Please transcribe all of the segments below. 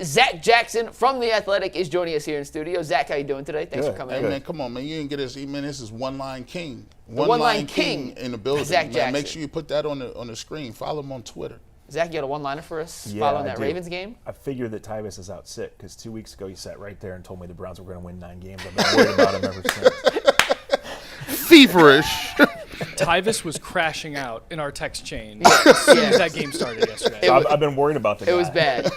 Zac Jackson from The Athletic is joining us here in studio. Zach, how you doing today? Thanks for coming Hey, in. man, come on, man. You didn't get us. Man, this is One-Line King. One-Line King in the building. Zac Man, Jackson. make sure you put that on the screen. Follow him on Twitter. Zach, you got a one-liner for us Yeah, following I that do. Ravens game? I figured that Tyvus is out sick because 2 weeks ago you sat right there and told me the Browns were going to win 9 games. I've been worried about him ever since. Feverish. Tyvus was crashing out in our text chain as soon as that game started yesterday. So I've been worried about the guy. It was bad.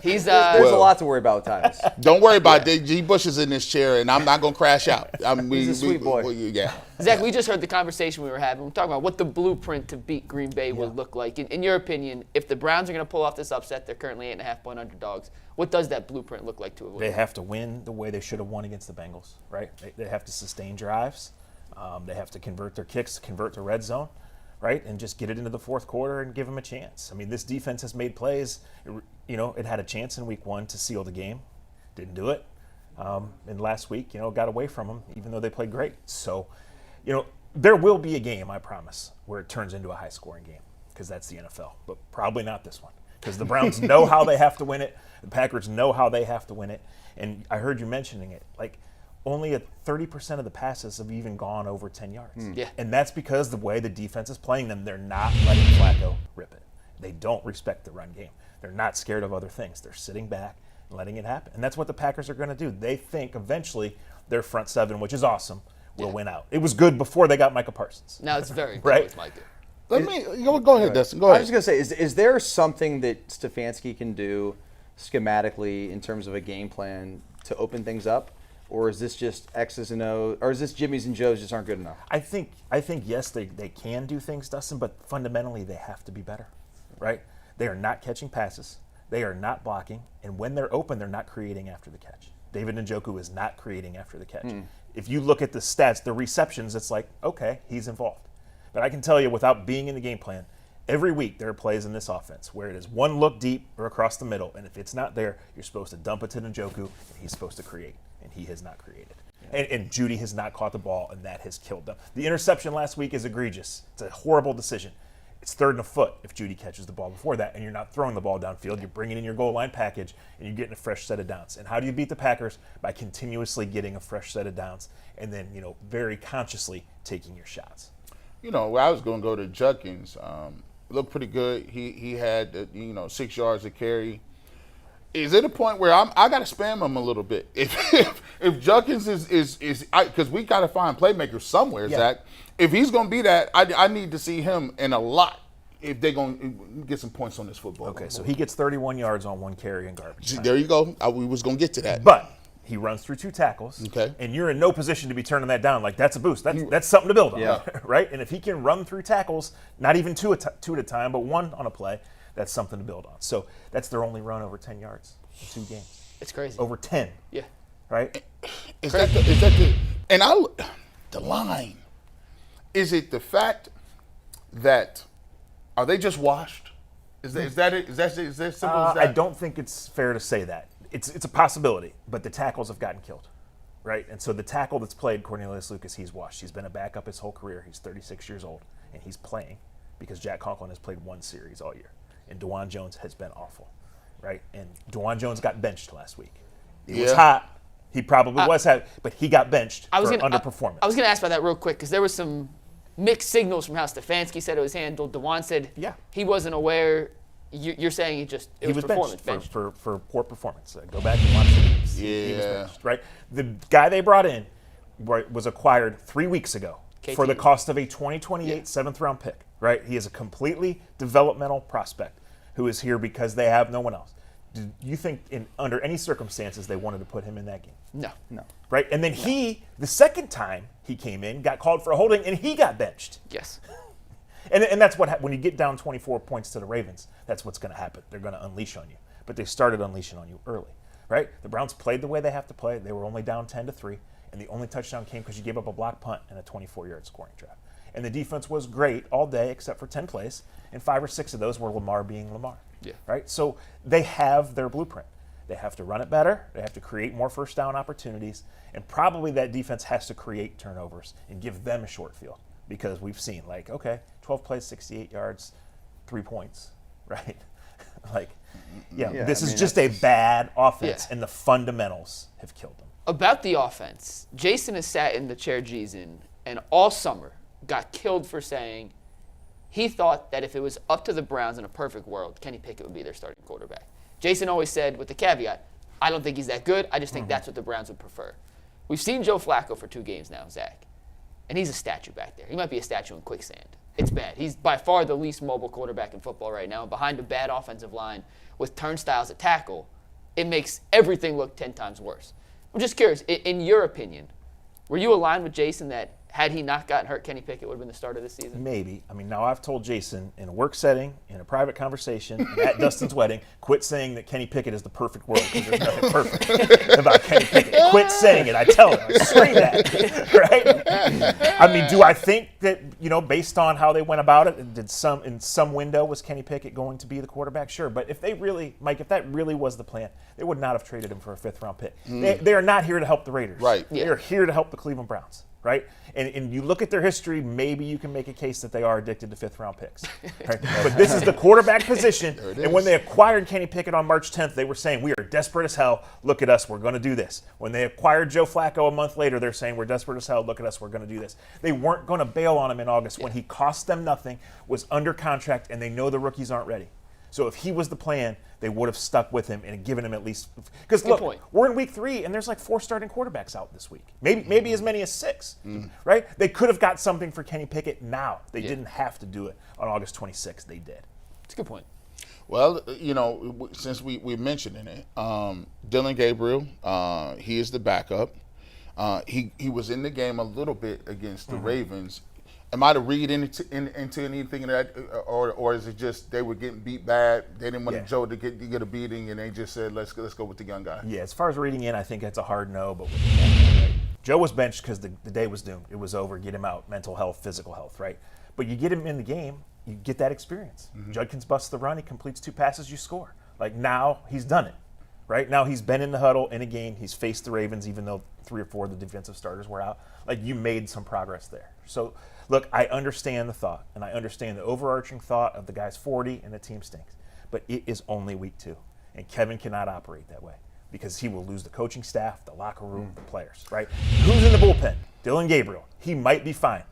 He's There's a lot to worry about with Tyvus. Don't worry about it. G. Bush is in this chair, and I'm not going to crash out. He's a sweet boy. Yeah. Zach, we just heard the conversation we were having. We're talking about what the blueprint to beat Green Bay would look like. In your opinion, if the Browns are going to pull off this upset, they're currently 8.5-point underdogs. What does that blueprint look like to avoid? They have to win the way they should have won against the Bengals, right? They have to sustain drives. They have to convert their kicks, convert to red zone, right? And just get it into the fourth quarter and give them a chance. I mean, this defense has made plays. It had a chance in week 1 to seal the game. Didn't do it. And last week, got away from them, even though they played great. So, there will be a game, I promise, where it turns into a high-scoring game because that's the NFL. But probably not this one because the Browns know how they have to win it. The Packers know how they have to win it. And I heard you mentioning it. Only 30% of the passes have even gone over 10 yards. Yeah. And that's because the way the defense is playing them, they're not letting Flacco rip it. They don't respect the run game. They're not scared of other things. They're sitting back and letting it happen. And that's what the Packers are going to do. They think eventually their front seven, which is awesome, will win out. It was good before they got Micah Parsons. Now it's very good Right. with Micah. Let me go ahead, Dustin. Go I ahead. was just going to say, is there something that Stefanski can do schematically in terms of a game plan to open things up? Or is this just X's and O's? Or is this Jimmy's and Joe's just aren't good enough? I think yes, they can do things, Dustin, but fundamentally they have to be better, right? They are not catching passes. They are not blocking. And when they're open, they're not creating after the catch. David Njoku is not creating after the catch. If you look at the stats, the receptions, it's like, okay, he's involved. But I can tell you without being in the game plan, every week there are plays in this offense where it is one look deep or across the middle, and if it's not there, you're supposed to dump it to Njoku, and he's supposed to create, and he has not created. And Judy has not caught the ball, and that has killed them. The interception last week is egregious. It's a horrible decision. It's 3rd and a foot if Judy catches the ball before that, and you're not throwing the ball downfield. You're bringing in your goal line package, and you're getting a fresh set of downs. And how do you beat the Packers? By continuously getting a fresh set of downs, and then very consciously taking your shots. Where I was going to go to Judkins. Looked pretty good. He had 6 yards to carry. Is it a point where I got to spam him a little bit? If Judkins is because we got to find playmakers somewhere, Zach. If he's going to be that, I need to see him in a lot if they're going to get some points on this football. Okay, so he gets 31 yards on 1 carry in garbage time. There you go. We was going to get to that. But he runs through 2 tackles, Okay. and you're in no position to be turning that down. That's a boost. That's something to build on, Yeah. right? And if he can run through tackles, not even two at a time, but 1 on a play, that's something to build on. So that's their only run over 10 yards in 2 games. It's crazy. Over 10, Yeah. right? Is that the line? Is it the fact that are they just washed? Is that it? Is that simple as that? I don't think it's fair to say that. It's a possibility, but the tackles have gotten killed, right? And so the tackle that's played, Cornelius Lucas, he's washed. He's been a backup his whole career. He's 36 years old, and he's playing because Jack Conklin has played 1 series all year, and DeJuan Jones has been awful, right? And DeJuan Jones got benched last week. It was hot. He probably was hot, but he got benched for underperformance. I was going to ask about that real quick because there was some mixed signals from how Stefanski said it was handled. DeJuan said he wasn't aware. You're saying it was performance benched for poor performance. Go back and watch the games. He was benched, right? The guy they brought in was acquired 3 weeks ago for the cost of a 2028 7th-round pick, right? He is a completely developmental prospect who is here because they have no one else. Do you think under any circumstances they wanted to put him in that game? No. Right? And then the second time he came in, got called for a holding, and he got benched. Yes. And that's when you get down 24 points to the Ravens, that's what's going to happen. They're going to unleash on you. But they started unleashing on you early, right? The Browns played the way they have to play. They were only down 10-3, and the only touchdown came because you gave up a block punt and a 24-yard scoring drive. And the defense was great all day except for 10 plays, and 5 or 6 of those were Lamar being Lamar. Yeah. Right? So they have their blueprint. They have to run it better. They have to create more first down opportunities. And probably that defense has to create turnovers and give them a short field. Because we've seen, 12 plays, 68 yards, 3 points, right? Like, Yeah, this I is mean, just a bad offense, Yeah. and the fundamentals have killed them. About the offense, Jason has sat in the chair G's in, and all summer got killed for saying he thought that if it was up to the Browns in a perfect world, Kenny Pickett would be their starting quarterback. Jason always said, with the caveat, I don't think he's that good. I just think that's what the Browns would prefer. We've seen Joe Flacco for 2 games now, Zach, and he's a statue back there. He might be a statue in quicksand. It's bad. He's by far the least mobile quarterback in football right now. Behind a bad offensive line with turnstiles at tackle, it makes everything look 10 times worse. I'm just curious, in your opinion, were you aligned with Jason that had he not gotten hurt, Kenny Pickett would have been the starter this season? Maybe. I mean, now I've told Jason in a work setting, in a private conversation, at Dustin's wedding, quit saying that Kenny Pickett is the perfect world because there's nothing perfect about Kenny Pickett. Quit saying it. I tell him. I scream that. Right? I mean, do I think that, based on how they went about it, in some window was Kenny Pickett going to be the quarterback? Sure. But if that really was the plan, they would not have traded him for a 5th-round pick. They are not here to help the Raiders. Right. They are here to help the Cleveland Browns. Right? And you look at their history, maybe you can make a case that they are addicted to 5th-round picks. Right? But this is the quarterback position, and when they acquired Kenny Pickett on March 10th, they were saying, we are desperate as hell, look at us, we're going to do this. When they acquired Joe Flacco a month later, they're saying, we're desperate as hell, look at us, we're going to do this. They weren't going to bail on him in August when he cost them nothing, was under contract, and they know the rookies aren't ready. So if he was the plan, they would have stuck with him and given him at least – because look, point. we're in week 3, and there's like 4 starting quarterbacks out this week. Maybe as many as 6, right? They could have got something for Kenny Pickett now. They didn't have to do it on August 26th. They did. It's a good point. Well, since we mentioned it, Dylan Gabriel, he is the backup. He was in the game a little bit against the Ravens. Am I to read into anything of that, or is it just they were getting beat bad? They didn't want Joe to get a beating, and they just said, let's go with the young guy. Yeah, as far as reading in, I think that's a hard no. But right? Joe was benched because the day was doomed. It was over. Get him out. Mental health, physical health, right? But you get him in the game, you get that experience. Judkins busts the run. He completes 2 passes. You score. Like now, he's done it. Right now, he's been in the huddle in a game. He's faced the Ravens, even though 3 or 4 of the defensive starters were out. Like you made some progress there. So. Look, I understand the thought, and I understand the overarching thought of the guy's 40 and the team stinks. But it is only week 2, and Kevin cannot operate that way because he will lose the coaching staff, the locker room, the players, right? Who's in the bullpen? Dylan Gabriel. He might be fine.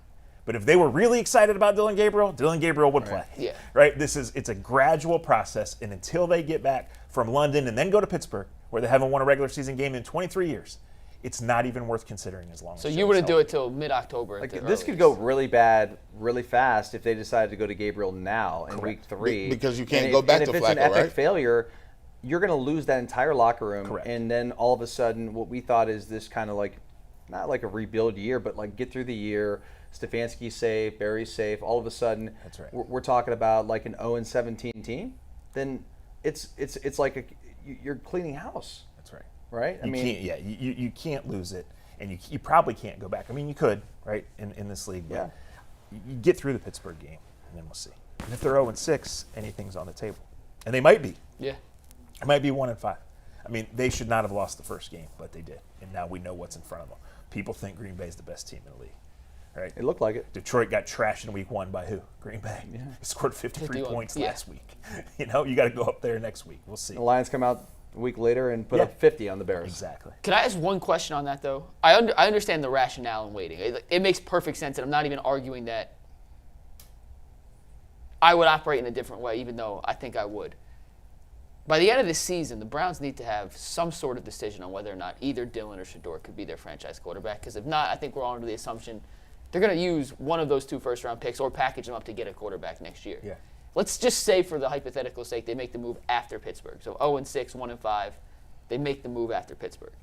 But if they were really excited about Dylan Gabriel would play. Yeah. Right? It's a gradual process, and until they get back from London and then go to Pittsburgh, where they haven't won a regular season game in 23 years, it's not even worth considering as long as. So you wouldn't do it till mid-October. Like this could go really bad, really fast if they decided to go to Gabriel now in week 3. Because you can't go back to Flacco, right? And if it's an epic failure, you're going to lose that entire locker room. Correct. And then all of a sudden, what we thought is this kind of like, not like a rebuild year, but like get through the year. Stefanski's safe, Barry's safe. All of a sudden, That's right. we're talking about like an 0-17 team. Then it's like you're cleaning house. That's right. Right? You can't lose it, and you probably can't go back. I mean, you could, right, in this league, but you get through the Pittsburgh game, and then we'll see. And if they're 0-6, anything's on the table, and they might be. Yeah. It might be 1-5. I mean, they should not have lost the first game, but they did, and now we know what's in front of them. People think Green Bay is the best team in the league, right? It looked like it. Detroit got trashed in week 1 by who? Green Bay. Yeah. They scored 53 51. points Yeah. last week. You got to go up there next week. We'll see. The Lions come out a week later and put up 50 on the Bears. Exactly. Can I ask one question on that, though? I understand the rationale in waiting. It makes perfect sense, and I'm not even arguing that I would operate in a different way, even though I think I would. By the end of this season, the Browns need to have some sort of decision on whether or not either Dylan or Shador could be their franchise quarterback, because if not, I think we're all under the assumption they're going to use one of those 2 first-round picks or package them up to get a quarterback next year. Yeah. Let's just say, for the hypothetical sake, they make the move after Pittsburgh. So 0-6, 1-5, they make the move after Pittsburgh.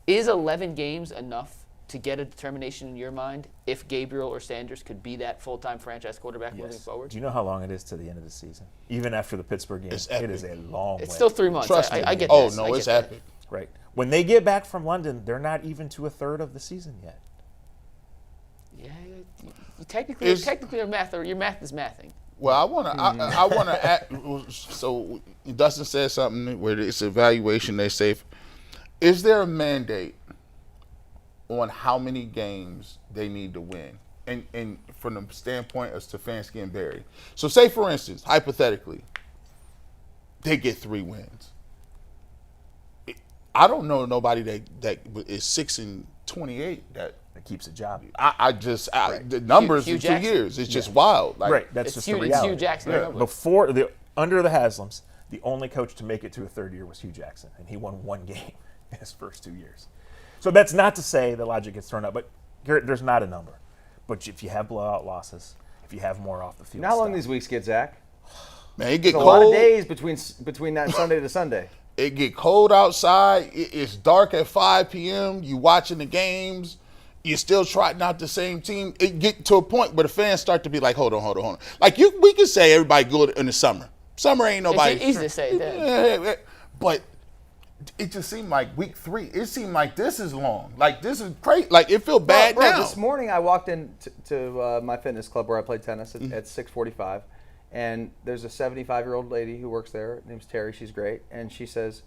Is 11 games enough to get a determination in your mind if Gabriel or Sanders could be that full-time franchise quarterback moving forward? Do you know how long it is to the end of the season? Even after the Pittsburgh game, it is a long way. It's still 3 months. Trust me. I get Oh, this. no, I get it's that. epic. Right. When they get back from London, they're not even to a third of the season yet. Yeah, you technically, your math is mathing. Well, I want to add. So Dustin said something where it's evaluation. They say, is there a mandate on how many games they need to win, and from the standpoint of Stefanski and Barry? So, say for instance, hypothetically, they get 3 wins. I don't know nobody that is 6-28 that keeps a job. the numbers Hugh in 2 Jackson. years, it's just wild. Like, Right, that's It's just Hugh, the it's reality. Hugh Jackson. Yeah. Before under the Haslams, the only coach to make it to a third year was Hugh Jackson, and he won 1 game in his first 2 years. So that's not to say the logic gets thrown out, but there's not a number. But if you have blowout losses, if you have more off the field, Now, how long stuff, these weeks get, Zach? man, it get It's a lot of cold. days between that Sunday to Sunday. It get cold outside. It's dark at 5 p.m. You watching the games. You're still trotting out the same team. It get to a point where the fans start to be like, hold on. Like we can say everybody good in the summer. Summer ain't nobody. It's easy to say that. Yeah, but it just seemed like week 3. It seemed like this is long. Like this is crazy. Like it feel bad bro, now. This morning I walked into my fitness club where I play tennis at 6:45, and there's a 75-year-old lady who works there. Her name's Terry. She's great, and she says,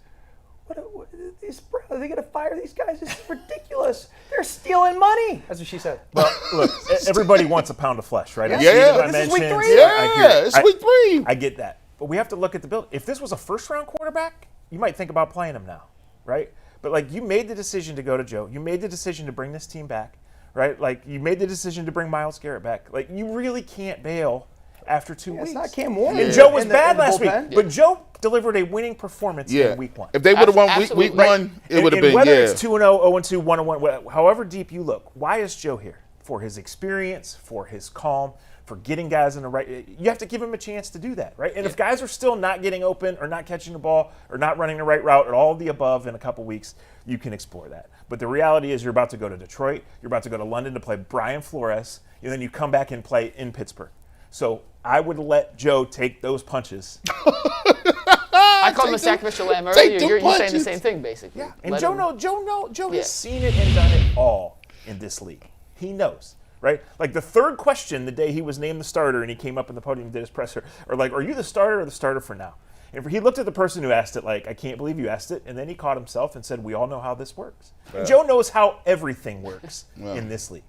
"What are they gonna fire these guys? This is ridiculous. They're stealing money." That's what she said. Well, look, everybody wants a pound of flesh, right? Yeah. Yeah. This is week 3. It's week 3. I get that. But we have to look at the build. If this was a first-round quarterback, you might think about playing him now, right? But, like, you made the decision to go to Joe. You made the decision to bring this team back, right? Like, you made the decision to bring Myles Garrett back. Like, you really can't bail after 2 weeks. It's not Cam Warren. And Joe was in the bad last week. bullpen. But Joe delivered a winning performance in week 1. If they would have won week Absolutely. 1, it would have been, whether yeah. it's 2-0, 0-2, 1-1, however deep you look, why is Joe here? For his experience, for his calm, for getting guys in the right. You have to give him a chance to do that, right? And if guys are still not getting open or not catching the ball or not running the right route or all of the above in a couple weeks, you can explore that. But the reality is you're about to go to Detroit, you're about to go to London to play Brian Flores, and then you come back and play in Pittsburgh. So I would let Joe take those punches. I called him a sacrificial lamb earlier. them You're saying the punches. same thing, basically. And Let Joe him- Joe Yeah. has seen it and done it all in this league. He knows, right? Like the third question the day he was named the starter and he came up in the podium and did his presser, or like, are you the starter or the starter for now? And he looked at the person who asked it like, I can't believe you asked it. And then he caught himself and said, we all know how this works. And Joe knows how everything works in this league,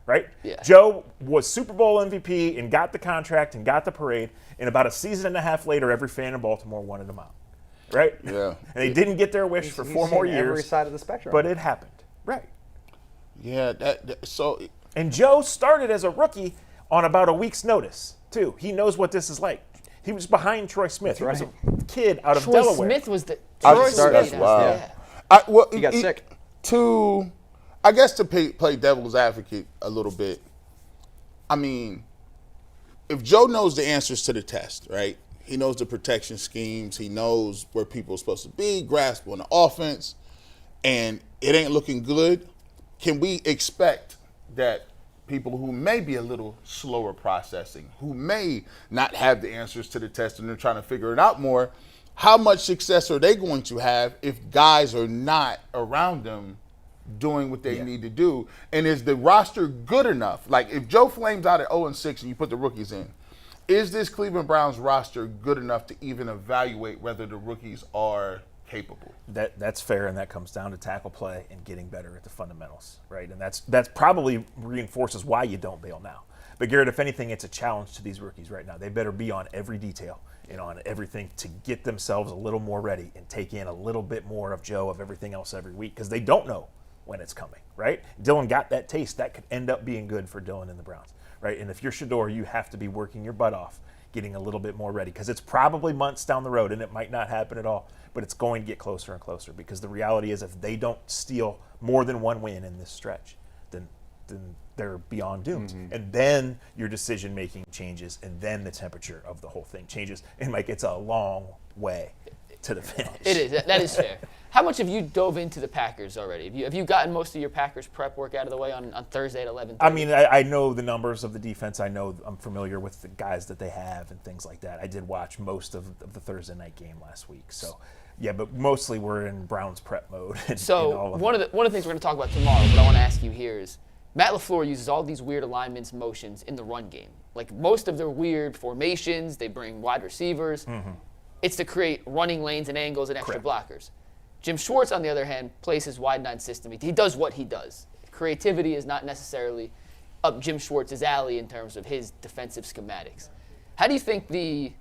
right? Yeah. Joe was Super Bowl MVP and got the contract and got the parade. And about a season and a half later, every fan in Baltimore wanted him out, right? Yeah. And they didn't get their wish for He's 4 more seen years. Every side of the spectrum. But it happened, right? Yeah, so And Joe started as a rookie on about a week's notice, too. He knows what this is like. He was behind Troy Smith. He was a kid out of Troy Delaware. Smith was the. I Troy was start- Smith, that's wild. yeah. He got sick. I guess to play devil's advocate a little bit. I mean, if Joe knows the answers to the test, right? He knows the protection schemes. He knows where people are supposed to be, grasp on the offense, and it ain't looking good. Can we expect that people who may be a little slower processing, who may not have the answers to the test and they're trying to figure it out more, how much success are they going to have if guys are not around them doing what they need to do? And is the roster good enough? Like if Joe flames out at 0-6 and you put the rookies in, is this Cleveland Browns roster good enough to even evaluate whether the rookies are capable? That's fair, and that comes down to tackle play and getting better at the fundamentals, right? And that's probably reinforces why you don't bail now. But Garrett, if anything, it's a challenge to these rookies right now. They better be on every detail and on everything to get themselves a little more ready and take in a little bit more of Joe of everything else every week because they don't know when it's coming, right? Dylan got that taste. That could end up being good for Dylan and the Browns, right? And if you're Shador, you have to be working your butt off, getting a little bit more ready because it's probably months down the road and it might not happen at all, but it's going to get closer and closer because the reality is if they don't steal more than one win in this stretch, then they're beyond doomed. And then your decision-making changes and then the temperature of the whole thing changes. And, Mike, it's a long way to the finish. It is. That is fair. How much have you dove into the Packers already? Have you gotten most of your Packers prep work out of the way on Thursday at 11:30? I mean, I know the numbers of the defense. I'm familiar with the guys that they have and things like that. I did watch most of the Thursday night game last week. So, yeah, but mostly we're in Browns prep mode. So one of the things we're going to talk about tomorrow, but I want to ask you here is Matt LaFleur uses all these weird alignments, motions in the run game. Like most of their weird formations, they bring wide receivers. It's to create running lanes and angles and extra blockers. Jim Schwartz, on the other hand, plays his wide nine system. He does what he does. Creativity is not necessarily up Jim Schwartz's alley in terms of his defensive schematics. How do you think the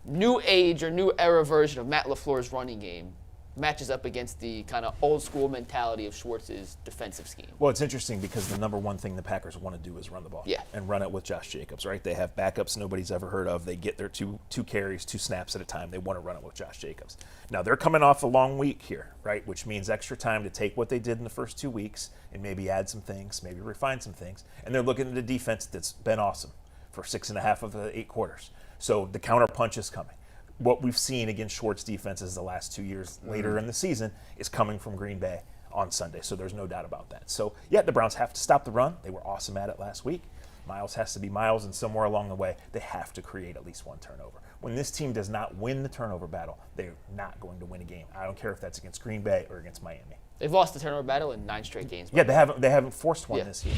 new age or new era version of Matt LaFleur's running game matches up against the kind of old school mentality of Schwartz's defensive scheme? Well, it's interesting because the number one thing the Packers want to do is run the ball. Yeah. And run it with Josh Jacobs, right? They have backups nobody's ever heard of. They get their two carries, 2 snaps at a time. They want to run it with Josh Jacobs. Now, they're coming off a long week here, right? Which means extra time to take what they did in the first 2 weeks and maybe add some things, maybe refine some things. And they're looking at a defense that's been awesome for 6.5 of the 8 quarters. So the counter punch is coming. What we've seen against Schwartz defenses the last 2 years later in the season is coming from Green Bay on Sunday, so there's no doubt about that. So, yeah, the Browns have to stop the run. They were awesome at it last week. Miles has to be Miles, and somewhere along the way, they have to create at least one turnover. When this team does not win the turnover battle, they're not going to win a game. I don't care if that's against Green Bay or against Miami. They've lost the turnover battle in 9 straight games. Yeah, they haven't forced one this year.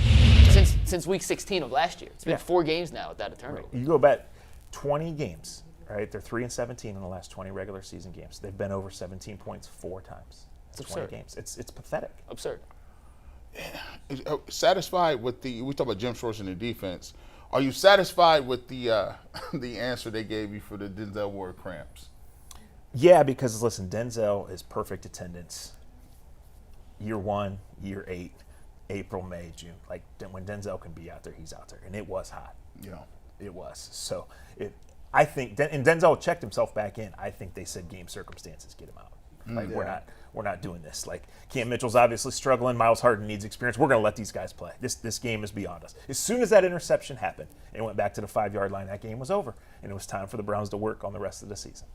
Since week 16 of last year. It's been 4 games now without a turnover. You go back 20 games. Right, they're 3-17 in the last 20 regular season games. They've been over 17 points 4 times. It's 20 absurd. games. It's pathetic. Absurd. Satisfied with we talk about Jim Schwartz and the defense. Are you satisfied with the the answer they gave you for the Denzel Ward cramps? Yeah, because listen, Denzel is perfect attendance. Year 1, year 8, April, May, June. Like when Denzel can be out there, he's out there, and it was hot. Yeah, it was. So I think, and Denzel checked himself back in. I think they said game circumstances, get him out. Like we're not doing this. Like Cam Mitchell's obviously struggling. Miles Harden needs experience. We're going to let these guys play. This game is beyond us. As soon as that interception happened and went back to the 5-yard line, that game was over, and it was time for the Browns to work on the rest of the season.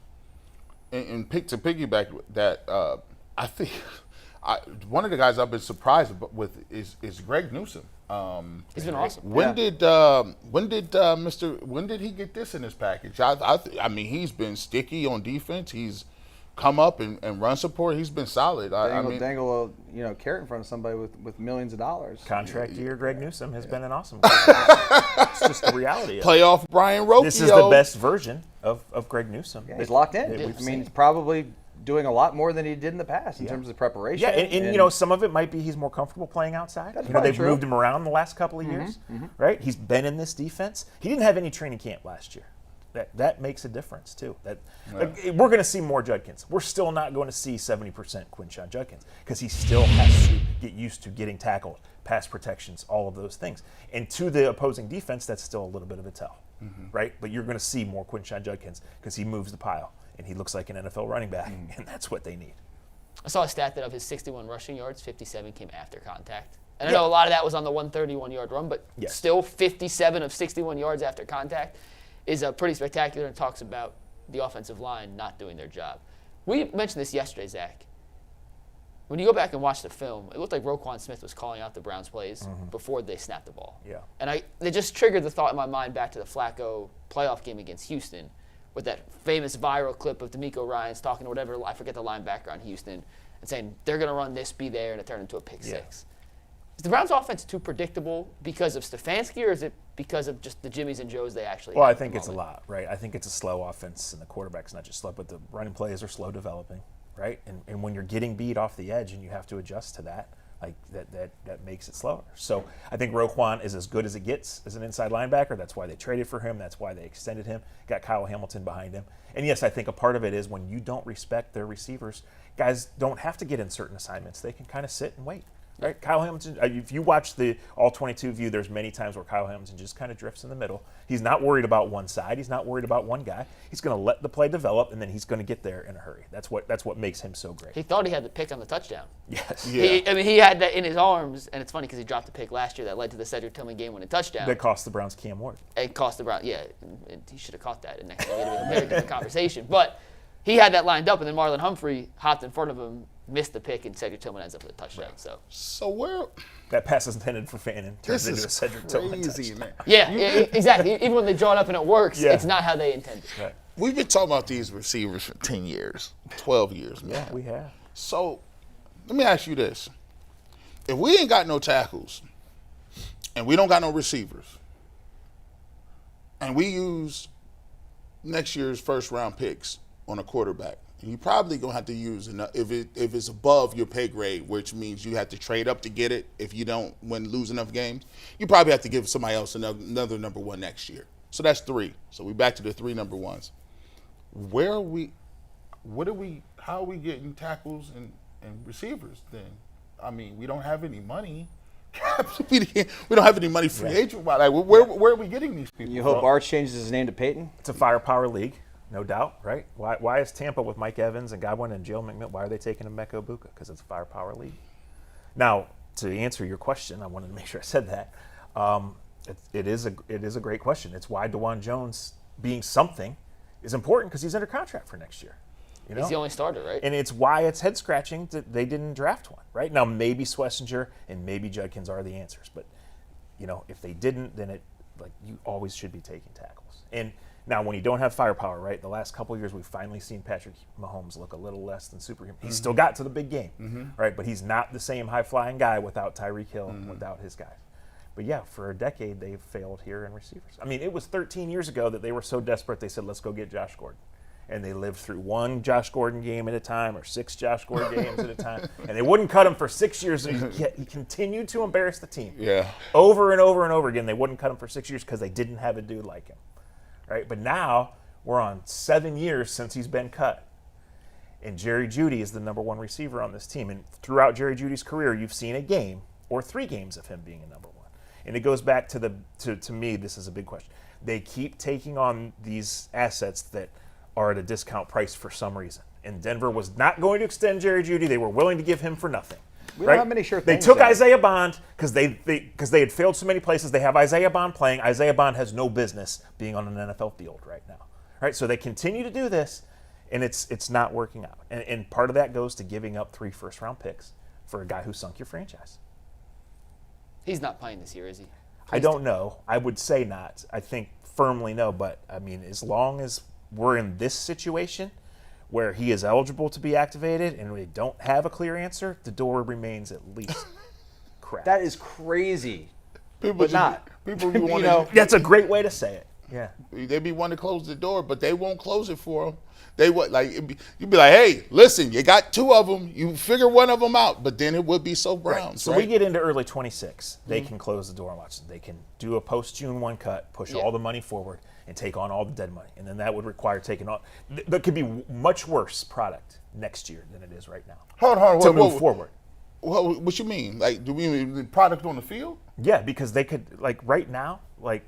And to piggyback that, I think one of the guys I've been surprised with is Greg Newsome. He's been awesome. When did he get this in his package? I mean, he's been sticky on defense. He's come up and run support. He's been solid. Dangle a carrot in front of somebody with millions of dollars. Contract year, Greg Newsome has been an awesome. It's just the reality. Playoff Brian Rocchio. This is the best version of Greg Newsome. Yeah, he's locked in. He's probably doing a lot more than he did in the past in terms of preparation. Yeah, and some of it might be he's more comfortable playing outside. They've moved him around the last couple of years, right? He's been in this defense. He didn't have any training camp last year. That makes a difference too. We're going to see more Judkins. We're still not going to see 70% Quinshon Judkins because he still has to get used to getting tackled, pass protections, all of those things. And to the opposing defense, that's still a little bit of a tell, right? But you're going to see more Quinshon Judkins because he moves the pile. And he looks like an NFL running back, and that's what they need. I saw a stat that of his 61 rushing yards, 57 came after contact. And I know a lot of that was on the 131-yard run, but still 57 of 61 yards after contact is pretty spectacular and talks about the offensive line not doing their job. We mentioned this yesterday, Zach. When you go back and watch the film, it looked like Roquan Smith was calling out the Browns plays before they snapped the ball. Yeah. And they just triggered the thought in my mind back to the Flacco playoff game against Houston, with that famous viral clip of D'Amico Ryans talking to whatever, I forget the linebacker on Houston, and saying, they're going to run this, be there, and it turned into a pick six. Is the Browns' offense too predictable because of Stefanski, or is it because of just the Jimmies and Joes they actually have? Well, I think it's a lot, right? I think it's a slow offense, and the quarterback's not just slow, but the running plays are slow developing, right? And when you're getting beat off the edge and you have to adjust to that, like that makes it slower. So I think Roquan is as good as it gets as an inside linebacker. That's why they traded for him. That's why they extended him. Got Kyle Hamilton behind him. And yes, I think a part of it is when you don't respect their receivers, guys don't have to get in certain assignments. They can kind of sit and wait. Right, Kyle Hamilton, if you watch the All-22 view, there's many times where Kyle Hamilton just kind of drifts in the middle. He's not worried about one side. He's not worried about one guy. He's going to let the play develop, and then he's going to get there in a hurry. That's what makes him so great. He thought he had the pick on the touchdown. Yes. Yeah. He had that in his arms, and it's funny because he dropped a pick last year that led to the Cedric Tillman game-winning touchdown. That cost the Browns Cam Ward. It cost the Browns, he should have caught that. And next time it would have been a very different conversation. But he had that lined up, and then Marlon Humphrey hopped in front of him, missed the pick, and Cedric Tillman ends up with a touchdown. So where that pass is intended for Fannin turns into a Cedric Tillman touchdown. Man. Yeah, exactly. Even when they draw it up and it works, it's not how they intended. Right. We've been talking about these receivers for 10 years, 12 years, man. Yeah, we have. So let me ask you this. If we ain't got no tackles and we don't got no receivers and we use next year's first-round picks on a quarterback, and you probably going to have to use enough if it's above your pay grade, which means you have to trade up to get it if you don't lose enough games, you probably have to give somebody else another number one next year. So that's 3. So we back to the 3 number ones. where are we? What are we? How are we getting tackles and receivers? Then, I mean, we don't have any money. we don't have any money free agent. Like, where are we getting these people? You hope Arch changes his name to Peyton? It's a firepower league, no doubt, right? Why is Tampa with Mike Evans and Godwin and Joe McMillan, why are they taking Emeka Egbuka? Because it's a firepower league. Now, to answer your question, I wanted to make sure I said that. It is a great question. It's why DeJuan Jones being something is important, because he's under contract for next year. You know? He's the only starter, right? And it's why it's head scratching that they didn't draft one, right? Now maybe Schlesinger and maybe Judkins are the answers, but if they didn't, then you always should be taking tackles. And now when you don't have firepower, right? The last couple of years we've finally seen Patrick Mahomes look a little less than superhuman. He's still got to the big game, right? But he's not the same high flying guy without Tyreek Hill and without his guys. But yeah, for a decade they've failed here in receivers. I mean, it was 13 years ago that they were so desperate they said, let's go get Josh Gordon. And they lived through one Josh Gordon game at a time or 6 Josh Gordon games at a time. And they wouldn't cut him for 6 years. He continued to embarrass the team. Yeah. Over and over and over again. They wouldn't cut him for 6 years because they didn't have a dude like him. Right? But now we're on 7 years since he's been cut. And Jerry Jeudy is the number 1 receiver on this team. And throughout Jerry Jeudy's career, you've seen a game or 3 games of him being a number 1. And it goes back to me, this is a big question. They keep taking on these assets that are at a discount price for some reason. And Denver was not going to extend Jerry Jeudy. They were willing to give him for nothing. We don't have many sure They things. took Isaiah Bond because they had failed so many places. They have Isaiah Bond playing. Isaiah Bond has no business being on an NFL field right now. Right? So they continue to do this, and it's not working out. And part of that goes to giving up 3 first-round picks for a guy who sunk your franchise. He's not playing this year, is he? I don't know. I would say not. I think firmly no. But, I mean, as long as we're in this situation where he is eligible to be activated and we don't have a clear answer, the door remains at least cracked. That is crazy. People That's a great way to say it. Yeah. They be wanting to close the door, but they won't close it for them. They would you'd be like, hey, listen, you got 2 of them. You figure one of them out, but then it would be so Browns. Right. So we get into early 26. They can close the door on Watson. They can do a post-June 1 cut, push all the money forward, and take on all the dead money. And then that would require taking on – that could be much worse product next year than it is right now. Hold on. To move forward. What you mean? Like, do we mean the product on the field? Yeah, because they could – like right now, like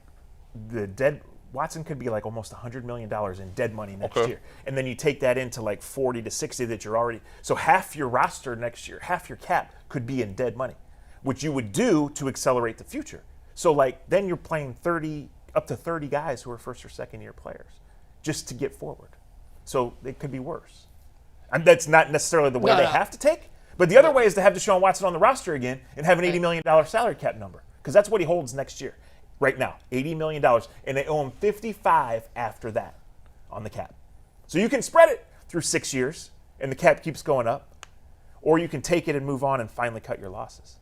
the dead – Watson could be like almost $100 million in dead money next year. And then you take that into like 40 to 60 that you're already – so half your roster next year, half your cap could be in dead money, which you would do to accelerate the future. So like then you're playing up to 30 guys who are first or second year players just to get forward. So it could be worse. And that's not necessarily the way they have to take. But the other way is to have Deshaun Watson on the roster again and have an $80 million salary cap number, because that's what he holds next year. Right now, $80 million, and they owe him $55 after that on the cap. So you can spread it through 6 years, and the cap keeps going up, or you can take it and move on and finally cut your losses.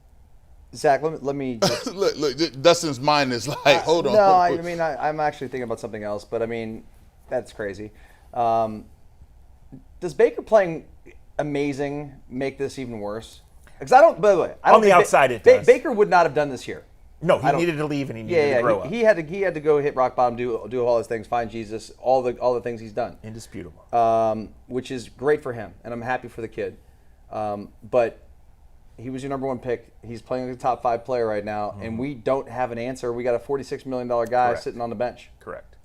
Zach, let me just... look, Dustin's mind is like, hold on. No, I mean, I'm actually thinking about something else, but I mean, that's crazy. Does Baker playing amazing make this even worse? Because I don't, by the way, I don't on the outside it does. Baker would not have done this here. No, he needed to leave and he needed to grow up. He had to go hit rock bottom, do all his things, find Jesus, all the things he's done. Indisputable. Which is great for him, and I'm happy for the kid. But he was your number 1 pick. He's playing like a top 5 player right now, and we don't have an answer. We got a $46 million guy sitting on the bench. Correct.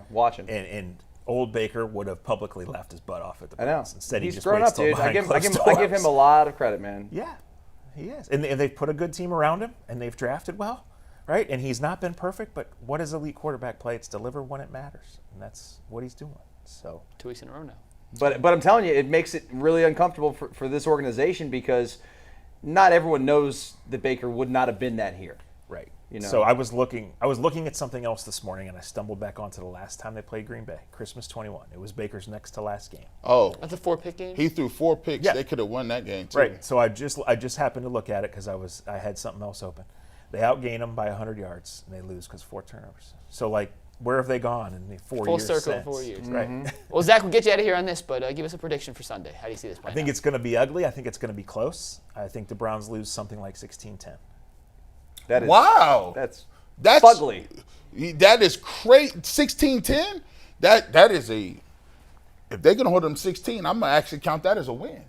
Watching. And old Baker would have publicly laughed his butt off at the Browns. Instead, he's he just grown waits up, till dude. I give him a lot of credit, man. Yeah, he is. And they've put a good team around him, and they've drafted well, right? And he's not been perfect, but what does elite quarterback play? It's deliver when it matters, and that's what he's doing. So 2 weeks in a row now. But I'm telling you, it makes it really uncomfortable for this organization, because not everyone knows that Baker would not have been that here. Right. So I was looking at something else this morning, and I stumbled back onto the last time they played Green Bay, Christmas 21. It was Baker's next to last game. Oh, that's a 4-pick game. He threw 4 picks. Yeah. They could have won that game too. Right. So I just happened to look at it because I had something else open. They outgain them by 100 yards, and they lose because 4 turnovers. So where have they gone in the 4 Full years? Full circle since? in 4 years. Right. Well, Zach, we'll get you out of here on this, but give us a prediction for Sunday. How do you see this playing I think out? it's going to be ugly. I think it's going to be close. I think the Browns lose something like 16-10. That is wow. That's ugly. That is crazy. 16-10. That is a if they're going to hold them 16, I'm going to actually count that as a win.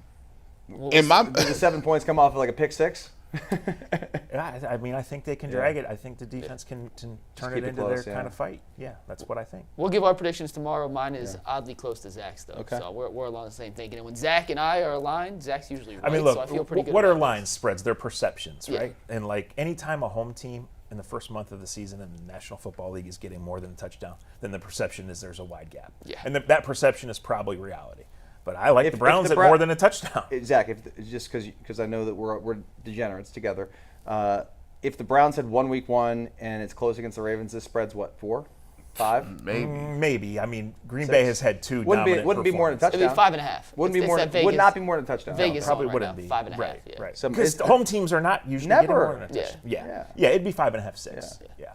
Did the 7 points come off of like a pick six? I mean, I think they can drag it. I think the defense can turn it keep it into close, their kind of fight. Yeah, that's what I think. We'll give our predictions tomorrow. Mine is oddly close to Zach's, though. Okay. So we're along the same thinking. And when Zach and I are aligned, Zach's usually right. I mean, look, so I feel pretty good what are about this. line spreads? They're perceptions, Yeah. right? And like anytime a home team in the first month of the season in the National Football League is getting more than a touchdown, then the perception is there's a wide gap. Yeah. And that perception is probably reality. But I like If- the if Browns the at more than a touchdown. Zach, just because I know that we're degenerates together. If the Browns had won week 1 and it's close against the Ravens, this spread's what, 4, 5? Maybe. I mean, Green 6. Bay has had 2 dominant Wouldn't be more than a performances. touchdown. It'd be 5.5. Wouldn't It's be more. at Vegas. Would not be more than a touchdown. Vegas Probably on right wouldn't now, be. 5.5. Right, Yeah. right. So Because it's- home teams are not usually getting Never. more than a touchdown. Yeah. Yeah, it'd be 5.5, 6. Yeah. Yeah.